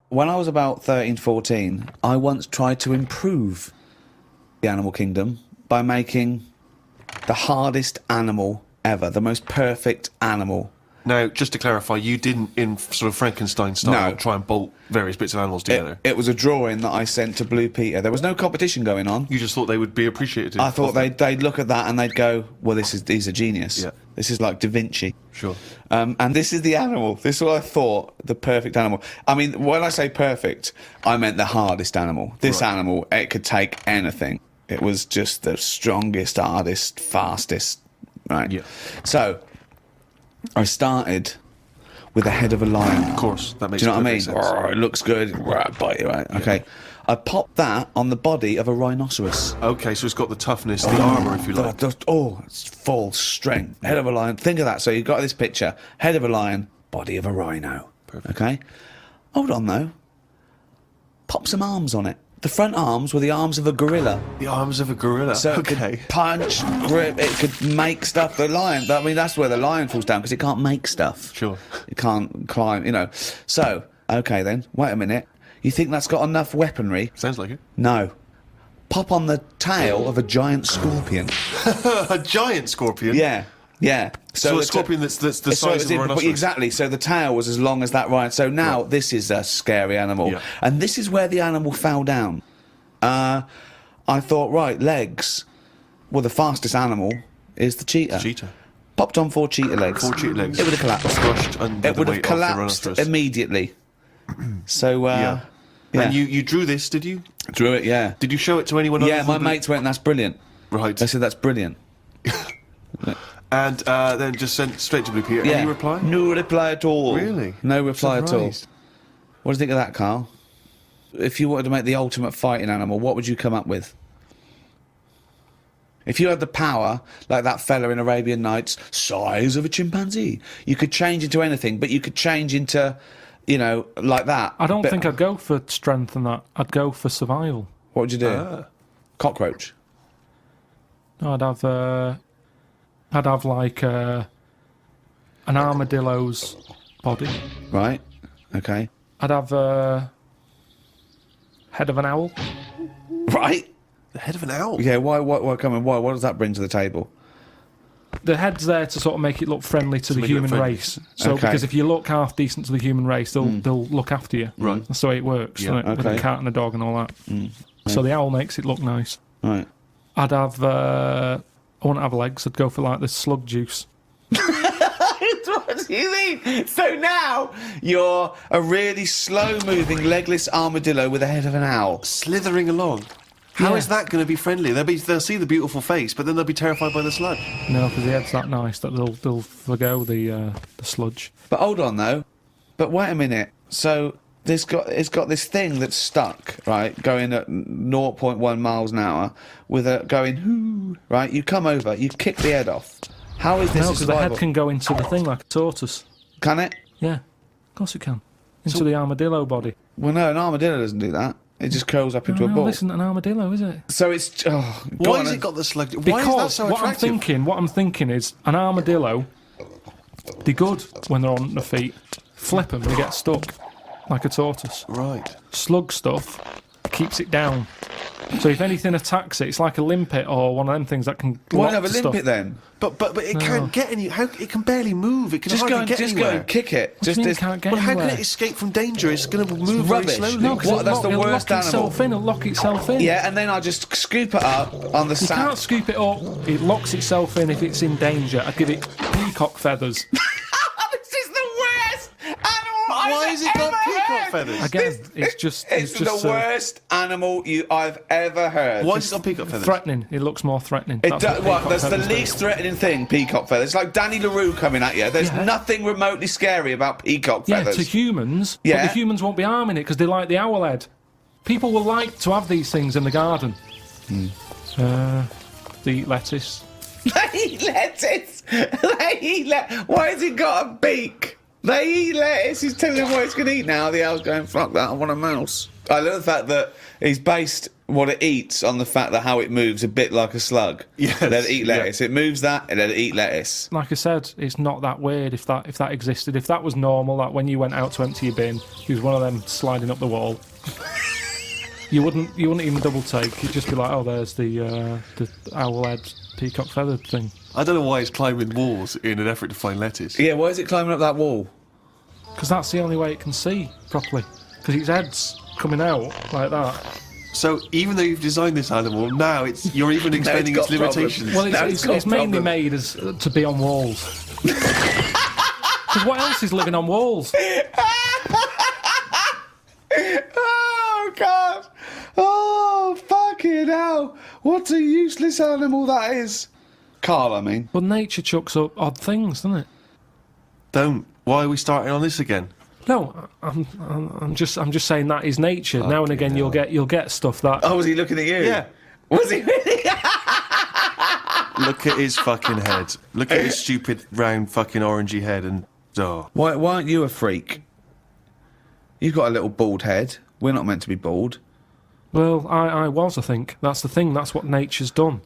When I was about 13, 14, I once tried to improve the animal kingdom by making the hardest animal ever, the most perfect animal. Now, just to clarify, you didn't, in sort of Frankenstein style, try and bolt various bits of animals together? It was a drawing that I sent to Blue Peter. There was no competition going on. You just thought they would be appreciated? I thought they'd look at that and they'd go, well, he's a genius. Yeah. This is like Da Vinci. Sure. And this is the animal. This is what I thought, the perfect animal. I mean, when I say perfect, I meant the hardest animal. This animal, it could take anything. It was just the strongest, hardest, fastest, right? Yeah. So I started with the head of a lion. Of course, that makes Do you know what I mean? sense. It looks good. Bite you, right? Yeah. Okay. I popped that on the body of a rhinoceros. Okay, so it's got the toughness, the armour, if you like. It's full strength. Head of a lion. Think of that. So you've got this picture. Head of a lion, body of a rhino. Perfect. Okay? Hold on, though. Pop some arms on it. The front arms were the arms of a gorilla. The arms of a gorilla. So it could punch, grip, it could make stuff. The lion, I mean, that's where the lion falls down, because it can't make stuff. Sure. It can't climb, you know. So, okay then, wait a minute. You think that's got enough weaponry? Sounds like it. No. Pop on the tail of a giant scorpion. A giant scorpion? Yeah, yeah. So a scorpion that's the size of a rhinoceros? Exactly, so the tail was as long as that rhino. So now this is a scary animal. Yeah. And this is where the animal fell down. I thought, right, legs. Well, the fastest animal is the cheetah. Cheetah. Popped on 4 cheetah legs. 4 cheetah legs. It would have collapsed. Crushed under It would the have weight of the collapsed rhinoceros. immediately. So, Yeah. And you drew this, did you? Drew it, yeah. Did you show it to anyone else? Yeah, my mates went, that's brilliant. Right. They said, that's brilliant. And then just sent straight to Blue Peter. Yeah. Any reply? No reply at all. Really? No reply at all. Surprised. What do you think of that, Carl? If you wanted to make the ultimate fighting animal, what would you come up with? If you had the power, like that fella in Arabian Nights, size of a chimpanzee, you could change into anything, but you could change into, you know, like that. I don't think I'd go for strength and that. I'd go for survival. What would you do? Cockroach. No, I'd have like an armadillo's body. Right. Okay. I'd have a head of an owl. Right. The head of an owl? Yeah. Why? Come on. Why? What does that bring to the table? The head's there to sort of make it look friendly to the make it look human friendly. race. So Okay. because if you look half decent to the human race, they'll look after you. Right. That's the way it works. Yeah, With a okay. cat and a dog and all that. So the owl makes it look nice. Right. I'd have. I wouldn't have legs. I'd go for like the slug juice. What do you mean? So now you're a really slow-moving, legless armadillo with the head of an owl. Slithering along. How Yeah. is that going to be friendly? They'll see the beautiful face, but then they'll be terrified by the sludge. No, because the head's that nice that they'll forgo the sludge. But hold on though. But wait a minute. So it's got this thing that's stuck, right, going at 0.1 miles an hour, with a going whoo, right. You come over, you kick the head off. How is this No, a because the survival? head can go into the thing like a tortoise. Can it? Yeah, of course it can. Into the armadillo body. Well, no, an armadillo doesn't do that. It just curls up into a No, ball. this isn't an armadillo, is it? So it's Why has it got the sludge? Why is that Because so what attractive? I'm thinking is an armadillo. They're good when they're on their feet. Flip them, they get stuck like a tortoise. Right. Slug stuff keeps it down. So if anything attacks it, it's like a limpet or one of them things that can. Why lock have a to limpet stuff. then? But it can't get any. How it can barely move. It can Just hardly get just go anywhere. and kick it. What do you Just mean it this- can't get Well, how anywhere? can it escape from danger? It's going to move very rubbish. slowly. No, because That's the worst lock animal. itself in. It'll lock itself in. Yeah, and then I just scoop it up on the You sand. can't scoop it up. It locks itself in if it's in danger. I'd give it peacock feathers. This is the worst animal Why I've has it got ever peacock heard. feathers? Again, it's just It's the worst animal I've ever heard. Why has it got peacock feathers? threatening. It looks more threatening. It That's does, what well, peacock that's the feathers do. least threatening thing, peacock feathers. It's like Danny LaRue coming at you. There's Yeah. nothing remotely scary about peacock Yeah, feathers. to humans, Yeah. but the humans won't be harming it because they like the owl head. People will like to have these things in the garden. They eat lettuce. They eat lettuce. Why has it got a beak? They eat lettuce. He's telling them what it's going to eat now. The owl's going, fuck that, I want a mouse. I love the fact that he's based what it eats on the fact that how it moves a bit like a slug. Yes, Let it eat lettuce. It moves that and let it eat lettuce. Like I said, it's not that weird if that existed. If that was normal, that when you went out to empty your bin, there was one of them sliding up the wall. You wouldn't even double take. You'd just be like, oh, there's the owl head peacock feather thing. I don't know why it's climbing walls in an effort to find lettuce. Yeah, why is it climbing up that wall? Because that's the only way it can see properly. Because its head's coming out like that. So even though you've designed this animal, now you're even extending its limitations. Well, it's mainly made as to be on walls. Because what else is living on walls? Oh, God. Oh, fucking hell. What a useless animal that is. Carl, I mean. Well, nature chucks up odd things, doesn't it? Don't. Why are we starting on this again? No, I'm just saying that is nature. Now and again, you'll get stuff that. Oh, was he looking at you? Yeah. Was he really? Look at his fucking head. Look at his stupid round fucking orangey head and... Oh. Why aren't you a freak? You've got a little bald head. We're not meant to be bald. Well, I was, I think. That's the thing. That's what nature's done.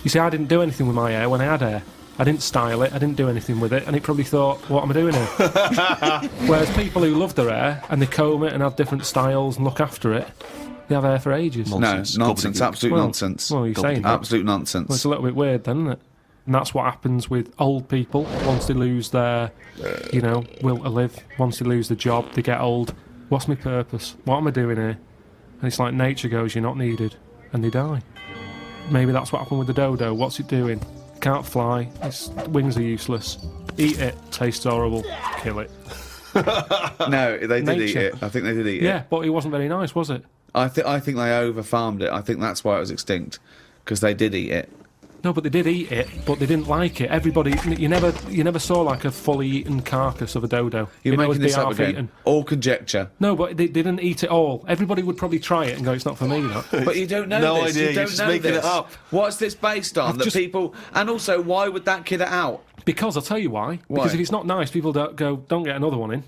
You see, I didn't do anything with my hair when I had hair. I didn't style it, I didn't do anything with it, and it probably thought, what am I doing here? Whereas people who love their hair, and they comb it and have different styles and look after it, they have hair for ages. Nonsense. No, nonsense, absolute nonsense. Well, you're saying that. Absolute nonsense. Well, it's a little bit weird then, isn't it? And that's what happens with old people. Once they lose their, will to live, once they lose the job, they get old. What's my purpose? What am I doing here? And it's like nature goes, you're not needed, and they die. Maybe that's what happened with the dodo. What's it doing? Can't fly, its wings are useless. Eat it, tastes horrible, kill it. No, they did eat Nature. it. I think they did eat it. Yeah, but it wasn't very nice, was it? I think they over-farmed it. I think that's why it was extinct. Because they did eat it. No, but they did eat it, but they didn't like it. Everybody, you never saw like a fully eaten carcass of a dodo. You're It would making be this up half again. eaten. All conjecture. No, but they didn't eat it all. Everybody would probably try it and go, it's not for me, that. But you don't know No this. idea, You you're don't just know making this. it up. What's this based on? People... And also, why would that kid it out? Because I'll tell you why. Why? Because if it's not nice, people don't get another one in.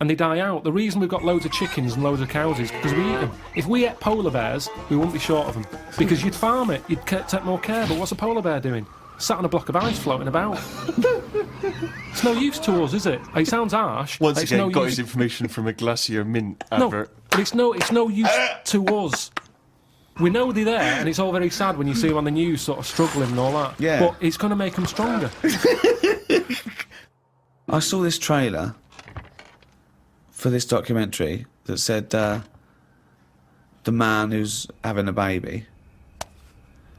And they die out. The reason we've got loads of chickens and loads of cows is because we eat them. If we ate polar bears, we wouldn't be short of them. Because you'd farm it, you'd take more care. But what's a polar bear doing? Sat on a block of ice floating about. It's no use to us, is it? It sounds harsh. Once It's again, no got use... his information from a Glacier Mint No, advert. but it's no use to us. We know they're there, and it's all very sad when you see them on the news sort of struggling and all that. Yeah. But it's going to make them stronger. I saw this trailer for this documentary that said the man who's having a baby.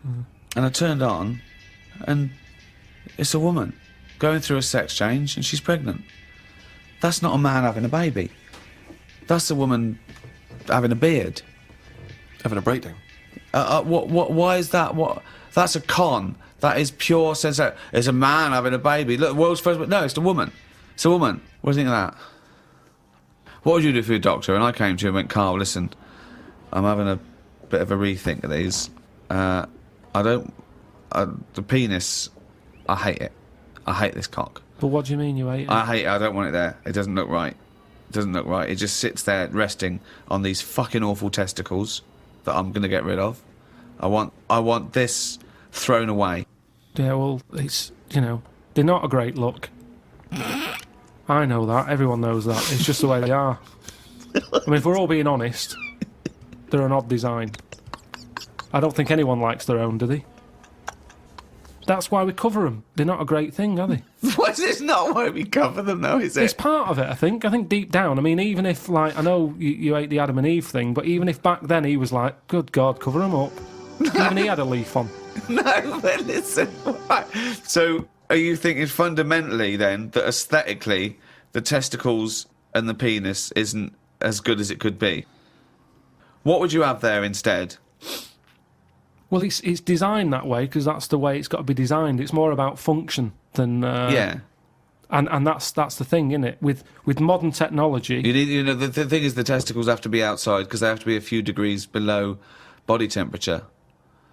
And I turned on, and it's a woman going through a sex change, and she's pregnant. That's not a man having a baby. That's a woman having a beard. Having a breakdown. Why is that? That's a con. That is pure sense. It's a man having a baby. Look, world's first. No, it's a woman. It's a woman. What do you think of that? What would you do for your doctor? And I came to you and went, Carl, listen, I'm having a bit of a rethink of these. The penis, I hate it. I hate this cock. But what do you mean you hate it? I hate it. I don't want it there. It doesn't look right. It doesn't look right. It just sits there resting on these fucking awful testicles that I'm going to get rid of. I want this thrown away. Yeah, well, it's, they're not a great look. I know that. Everyone knows that. It's just the way they are. I mean, if we're all being honest, they're an odd design. I don't think anyone likes their own, do they? That's why we cover them. They're not a great thing, are they? What? It's not why we cover them, though, is it? It's part of it, I think. I think deep down, I mean, even if, I know you hate the Adam and Eve thing, but even if back then he was like, good God, cover them up. Even he had a leaf on. No, but listen. Right. So, are you thinking fundamentally, then, that aesthetically, the testicles and the penis isn't as good as it could be? What would you have there instead? Well, it's designed that way because that's the way it's got to be designed. It's more about function than Yeah. and that's the thing, isn't it? With modern technology, You need, the thing is, the testicles have to be outside because they have to be a few degrees below body temperature.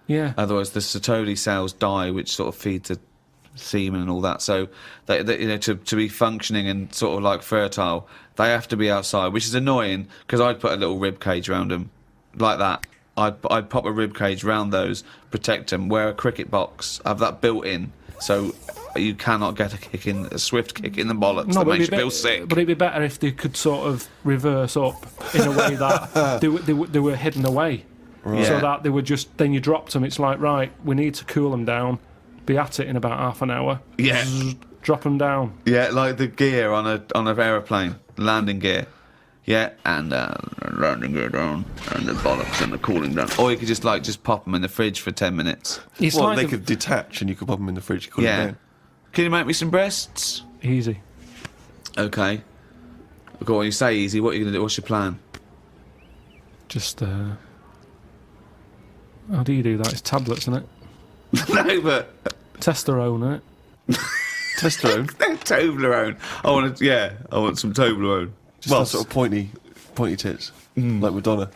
yeah. Otherwise, the Sertoli cells die, which sort of feed the semen and all that. So they you know, to be functioning and sort of like fertile, they have to be outside, which is annoying because I'd put a little rib cage around them, like that. I'd pop a rib cage round those, protect them, wear a cricket box, have that built in, so you cannot get a swift kick in the bollocks that makes you feel sick. But it'd be better if they could sort of reverse up in a way that they were hidden away. Right. So Yeah. that they were just, then you dropped them, it's like, right, we need to cool them down, be at it in about half an hour. Yeah. Drop them down. Yeah, like the gear on an aeroplane, landing gear. Yeah, and landing gear down, and the bollocks and the cooling down. Or you could just pop them in the fridge for 10 minutes. It's Well, like they the- could detach and you could pop them in the fridge. Cool Yeah. it down. Can you make me some breasts? Easy. Okay. Go on, you say easy. What are you going to do? What's your plan? Just, how do you do that? It's tablets, isn't it? No, but Testosterone, isn't it? Testosterone. Toblerone. I want some Toblerone. Well, sort of pointy tits, like Madonna.